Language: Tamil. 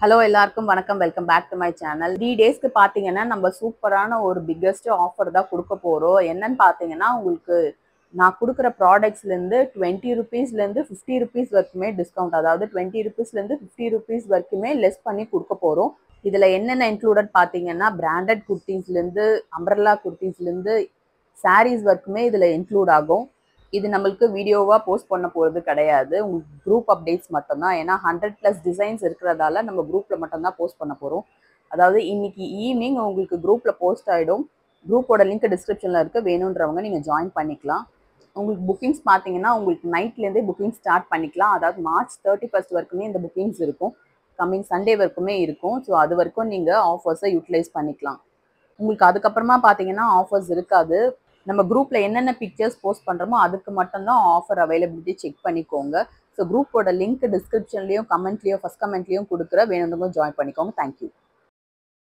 ஹலோ எல்லாருக்கும் வணக்கம். Welcome back to my channel. 3 டேஸ்க்கு பார்த்தீங்கன்னா நம்ம சூப்பரான ஒரு பிக்கஸ்ட் ஆஃபர் தான் கொடுக்க போகிறோம். என்னன்னு பார்த்தீங்கன்னா உங்களுக்கு நான் கொடுக்குற ப்ராடக்ட்ஸ்லேருந்து ₹20 ₹50 வரைக்குமே டிஸ்கவுண்ட், அதாவது ₹20 ₹50 வரைக்குமே லெஸ் பண்ணி கொடுக்க போகிறோம். இதில் என்னென்ன இன்க்ளூடட் பார்த்தீங்கன்னா பிராண்டட் குர்த்திஸ்லேருந்து அம்ப்ரெல்லா குர்த்திஸ்லேருந்து சாரீஸ் வரைக்குமே இதில் இன்க்ளூட் ஆகும். இது நம்மளுக்கு வீடியோவாக போஸ்ட் பண்ண போகிறது கிடையாது, உங்களுக்கு குரூப் அப்டேட்ஸ் மட்டும்தான். ஏன்னா 100+ டிசைன்ஸ் இருக்கிறதால நம்ம குரூப்பில் மட்டும்தான் போஸ்ட் பண்ண போகிறோம். அதாவது இன்னைக்கு ஈவினிங் உங்களுக்கு குரூப்பில் போஸ்ட் ஆகிடும். குரூப்போட லிங்க் டிஸ்கிரிப்ஷனில் இருக்குது, வேணுன்றவங்க நீங்கள் ஜாயின் பண்ணிக்கலாம். உங்களுக்கு புக்கிங்ஸ் பார்த்தீங்கன்னா உங்களுக்கு நைட்லேருந்தே புக்கிங் ஸ்டார்ட் பண்ணிக்கலாம். அதாவது மார்ச் 31 வரைக்குமே இந்த புக்கிங்ஸ் இருக்கும், கம்மிங் சண்டே வரைக்குமே இருக்கும். ஸோ அது வரைக்கும் நீங்கள் ஆஃபர்ஸை யூட்டிலைஸ் பண்ணிக்கலாம். உங்களுக்கு அதுக்கப்புறமா பார்த்தீங்கன்னா ஆஃபர்ஸ் இருக்காது. நம்ம குரூப்பில் என்னென்ன பிக்சர்ஸ் போஸ்ட் பண்ணுறோமோ அதுக்கு மட்டும்தான் ஆஃபர் அவைலபிலிட்டி செக் பண்ணிக்கோங்க. ஸோ குரூப்போட லிங்க் டிஸ்கிரிப்ஷன்லேயும் கமெண்ட்லேயும் ஃபஸ்ட் கமெண்ட்லேயும் கொடுக்குற, வேணுன்றவங்க ஜாயின் பண்ணிக்கோங்க. தேங்க்யூ.